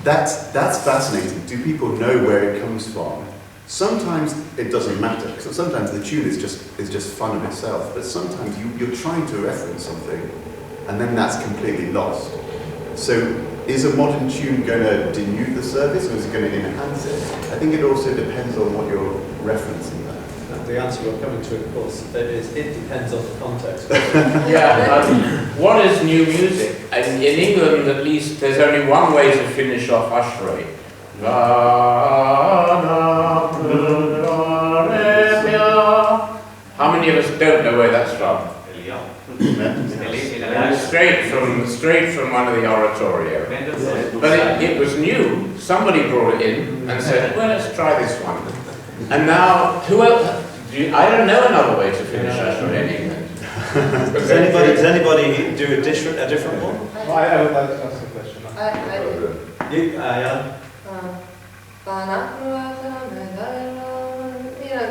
that's fascinating. Do people know where it comes from? Sometimes it doesn't matter. So sometimes the tune is just fun of itself. But sometimes you're trying to reference something, and then that's completely lost. So is a modern tune going to denude the service, or is it going to enhance it? I think it also depends on what you're referencing there. the answer we're coming to, of course, it depends on the context. Yeah, what is new music? And in England, at least, there's only one way to finish off Ashrei. How many of us don't know where that's from? Straight from one of the oratorio. But it was new. Somebody brought it in and said, well, let's try this one. And now, who else? I don't know another way to finish Ashrei in England. Does anybody do a different one? Well, I would like to ask a question. I do. You, Ayala?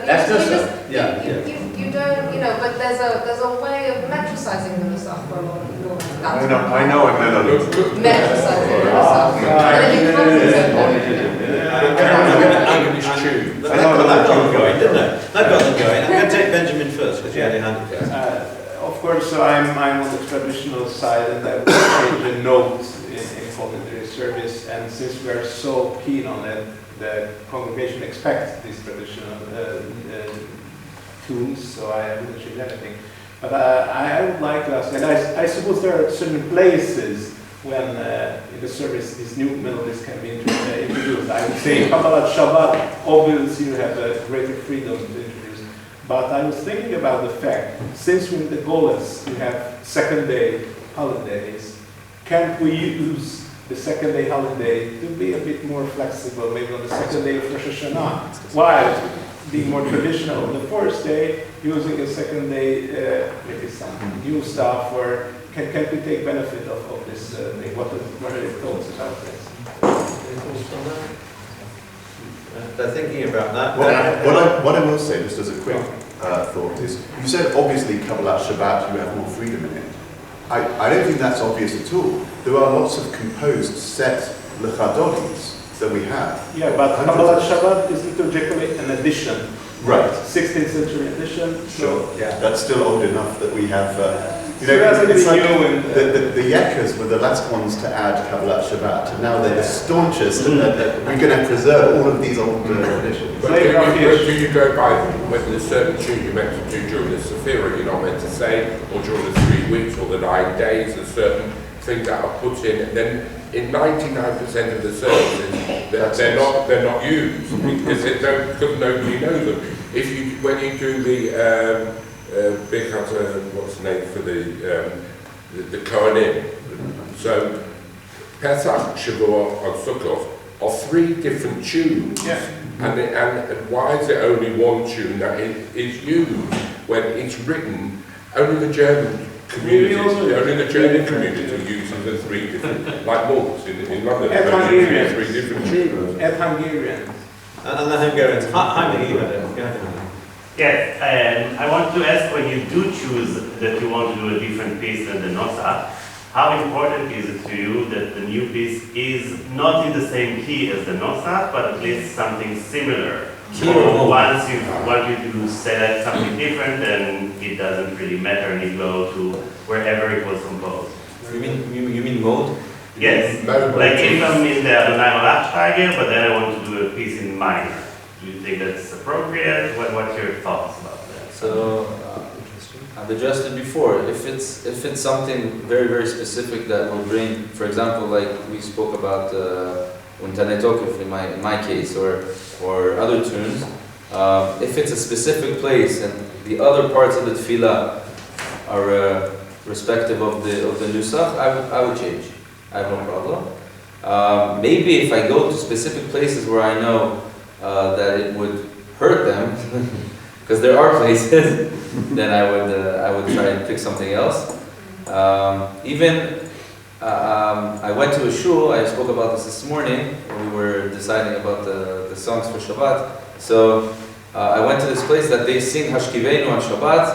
That's you just just, yeah, you don't, but there's a way of metricizing the Nusach for a lot of people. I know a melody. Metricizing the Nusach. And then you concentrate on it. I've got them going, didn't I? I've got them going. I'm going to take Benjamin first, because you had your hand up. Of course, I'm on the traditional side, and I would change the note in voluntary service. And since we are so keen on it, the congregation expects these traditional tunes, so I wouldn't change anything. But I would like to ask, and I suppose there are certain places when in the service these new melodies can be introduced. I would say Kabbalat Shabbat, obviously you have a greater freedom to introduce. But I was thinking about the fact, since we're in the Golas, we have second day holidays, can't we use the second day holiday to be a bit more flexible, maybe on the second day of Rosh Hashanah, while being more traditional on the first day, using a second day, maybe some new stuff, or can we take benefit of this thing? What are your thoughts about this? They're thinking about that. What I will say, just as a quick thought, is you said obviously Kabbalat Shabbat, you have more freedom in it. I don't think that's obvious at all. There are lots of composed set lechadolis that we have. Yeah, but Kabbalat Shabbat is liturgically an addition. Right. 16th century edition. Sure. Yeah. That's still old enough that we have. It's like the Yekas were the last ones to add Kabbalat Shabbat, and now they're the staunchest, and we're going to preserve all of these old traditions. But do you go by when there's certain tune you're meant to do during the Sephira, you're not meant to say, or during the 3 weeks or the 9 days, there's certain things that are put in, and then in 99% of the services, they're not used because nobody knows them. When you do the what's the name for the Kohanim? So Pesach, Shavuot, and Sukkot are 3 different tunes. Yeah. And why is it only one tune that is used when it's written? Only the German community uses the 3 different, like monks in London. And Hungarians. 3 different tunes. And Hungarians. And the Hungarians. Hi, you had it. Yes, I want to ask, when you do choose that you want to do a different piece than the Notza, how important is it to you that the new piece is not in the same key as the Notza, but at least something similar? Or once you want you to select something different, then it doesn't really matter and you go to wherever it was composed. You mean mode? Yes, like if I'm in the Adonai Malach Tiger, but then I want to do a piece in minor. Do you think that's appropriate? What's your thoughts about that? So I've addressed it before. If it's something very, very specific that will bring, for example, like we spoke about Untane Tokef in my case, or other tunes, if it's a specific place and the other parts of the tefillah are respective of the nusach, I would change. I have no problem. Maybe if I go to specific places where I know that it would hurt them, because there are places, then I would try and pick something else. I went to a shul. I spoke about this morning when we were deciding about the songs for Shabbat. So I went to this place that they sing Hashkiveinu on Shabbat,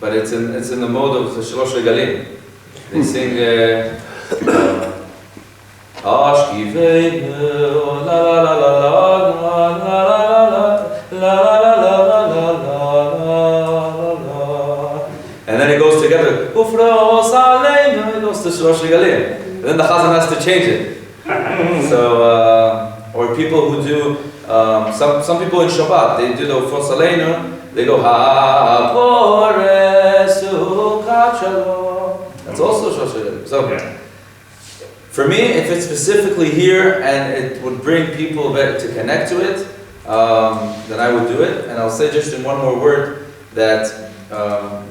but it's in the mode of the Shalosh Regalim. They sing Hashkiveinu la la la la la la la la. And then it goes together. Ufros aleinu. It goes to Shalosh Regalim. And then the Chazan has to change it. So, or people who do, some people in Shabbat, they do the Ufros aleinu, they go ha-poresu kachalo. That's also Shosheret. So, for me, if it's specifically here and it would bring people to connect to it, then I would do it. And I'll say just in one more word that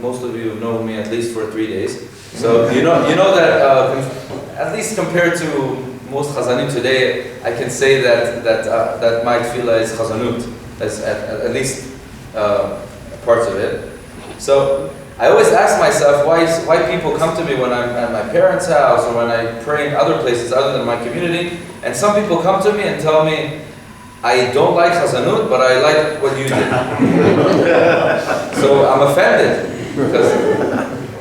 most of you have known me at least for 3 days. So you know that at least compared to most chazanim today, I can say that my tefillah is chazanut, at least parts of it. So I always ask myself why people come to me when I'm at my parents' house or when I pray in other places other than my community, and some people come to me and tell me, I don't like chazanut, but I like what you did. So I'm offended because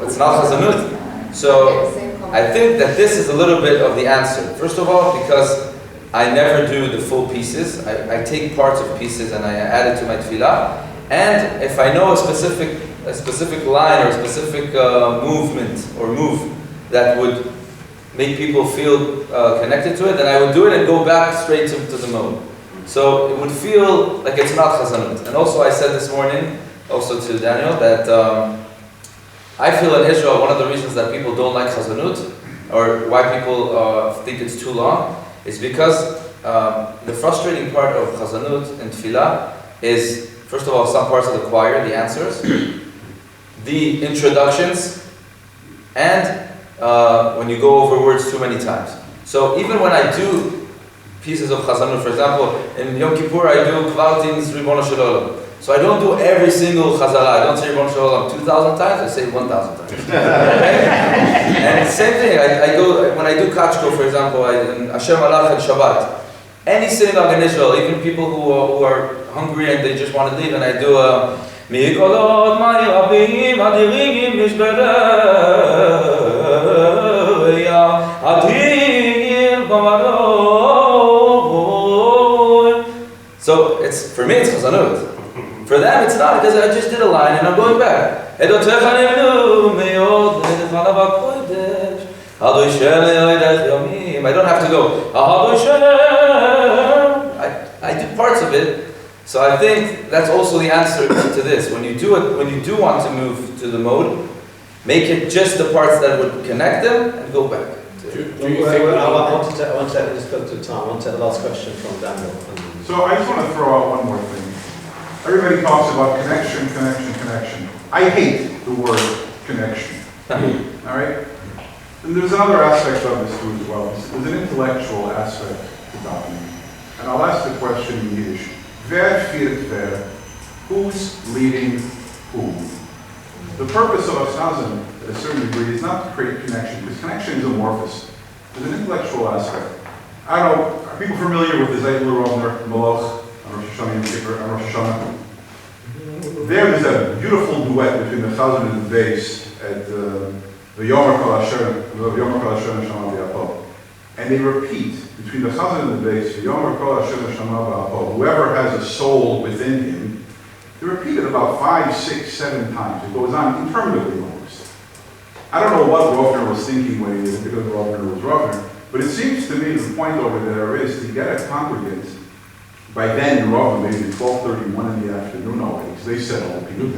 it's not chazanut. So I think that this is a little bit of the answer. First of all, because I never do the full pieces. I take parts of pieces and I add it to my tefillah. And if I know a specific line or a specific movement or move that would make people feel connected to it, then I would do it and go back straight to the mode. So it would feel like it's not chazanut. And also I said this morning, also to Daniel, that I feel in Israel one of the reasons that people don't like chazanut, or why people think it's too long, is because the frustrating part of chazanut and tefillah is, first of all, some parts of the choir, the answers, the introductions, and when you go over words too many times. So even when I do pieces of chazanut, for example, in Yom Kippur I do Kvartins Ribono Shel Olam. So I don't do every single chazara. I don't say Ribono Shel Olam 2,000 times, I say 1,000 times. And same thing, I go, when I do Kachko, for example, in Hashem Alach and Shabbat, any synagogue in Israel, even people who are hungry and they just want to leave, and I do Mikolot Mai Rabim Adirigim Mishbereya Adir Bamaroi. So it's, for me it's chazanut. For them it's not, because I just did a line and I'm going back. I don't have to go. I do parts of it. So I think that's also the answer to this. When you do it, when you do want to move to the mode, make it just the parts that would connect them and go back. I want to just go to Tom. I want to take the last question from Daniel. So I just want to throw out one more thing. Everybody talks about connection, connection, connection. I hate the word connection. All right? And there's another aspect of this too as well. There's an intellectual aspect to davening. And I'll ask the question in Yiddish. Wer führt wer? Who's leading who? The purpose of Asazim, at a certain degree, is not to create connection, because connection is amorphous. There's an intellectual aspect. I don't know, are people familiar with the Zaytler Rovner Malach on Rosh Hashanah? There's a beautiful duet between the Chazan and the bass at the Yomer Kol Asher Neshama V'Yapol. And they repeat, between the Chazan and the bass, Yomer Kol Asher Neshama V'Yapol, whoever has a soul within him, they repeat it about 5, 6, 7 times. It goes on interminably almost. I don't know what Rovner was thinking when he did, because Rovner was Rovner, but it seems to me the point over there is to get a congregant, by then in Rovner, maybe 12:31 in the afternoon already, because they said all the people.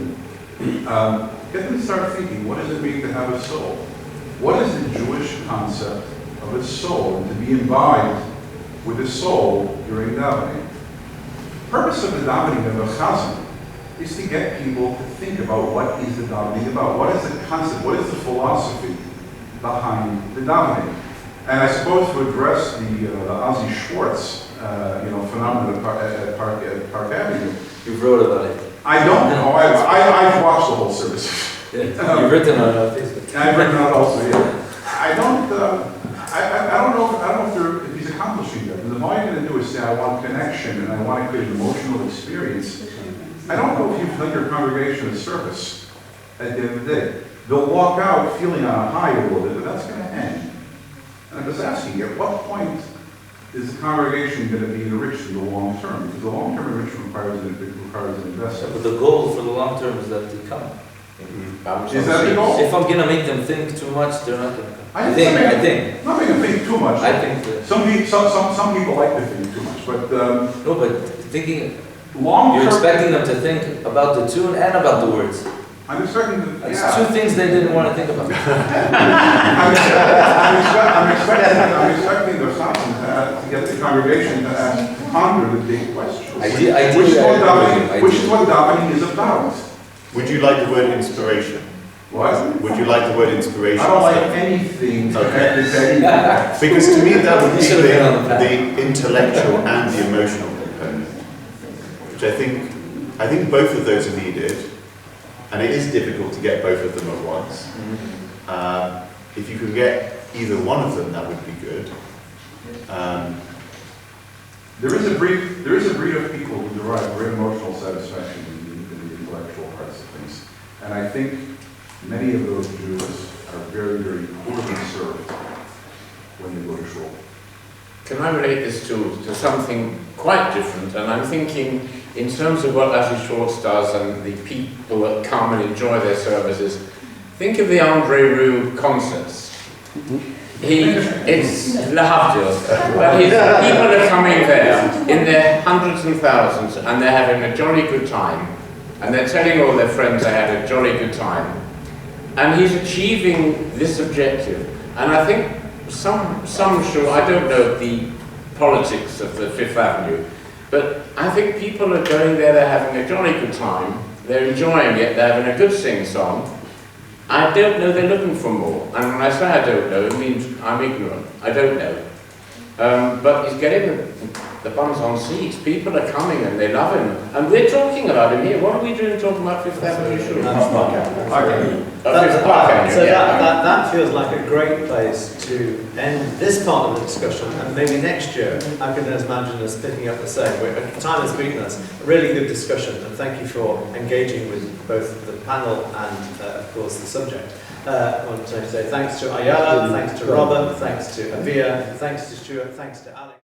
Get them to start thinking, what does it mean to have a soul? What is the Jewish concept of a soul, and to be imbibed with a soul during davening? The purpose of the davening of a chazan is to get people to think about what is the davening about, what is the concept, what is the philosophy behind the davening. And I suppose to address the Ozzy Schwartz phenomenon at Park Avenue. You've wrote about it. I don't know. I've watched the whole service. You've written on Facebook. I've written on it also. Yeah. I don't know if he's accomplishing that. Because if all you're going to do is say, I want connection and I want to create an emotional experience, I don't know if you've done your congregation a service at the end of the day. They'll walk out feeling on a high a little bit, but that's going to end. And I'm just asking you, at what point is the congregation going to be enriched in the long term? Because the long-term enrichment requires an investment. But the goal for the long term is that they come. Is that the goal? If I'm going to make them think too much, they're not going to come. I think. Not make them think too much. I think that some people like to think too much, but no, but thinking. long-term. You're expecting them to think about the tune and about the words. I'm expecting them, That's yeah. two things they didn't want to think about. I'm expecting the Chazan to get the congregation to ponder the big questions. Which is what davening is about. Would you like the word inspiration? What? Would you like the word inspiration? I don't like anything connected to anything. Because to me that would be You should have been on the path. the intellectual and the emotional component. Which I think both of those are needed. And it is difficult to get both of them at once. If you could get either one of them, that would be good. There is a breed of people who derive great emotional satisfaction in the intellectual parts of things. And I think many of those Jews are very, very poorly served when they go to Shul. Can I relate this to something quite different? And I'm thinking in terms of what Lassie Schwartz does and the people that come and enjoy their services. Think of the Andre Roux concerts. It's lahavdil, but people are coming there in their hundreds and thousands and they're having a jolly good time. And they're telling all their friends they had a jolly good time. And he's achieving this objective. And I think some Shul, I don't know the politics of the Fifth Avenue, but I think people are going there, they're having a jolly good time, they're enjoying it, they're having a good sing-song. I don't know, they're looking for more. And when I say I don't know, it means I'm ignorant. I don't know. But he's getting the bums on seats. People are coming and they love him. And we're talking about him here. What are we doing talking about Fifth Avenue Shul? That feels like a great place to end this part of the discussion, and maybe next year I can imagine us picking up the same. Time has beaten us. A really good discussion, and thank you for engaging with both the panel and, of course, the subject. I want to say thanks to Ayala, thanks to Robert, thanks to Aviya, thanks to Stuart, thanks to Alex.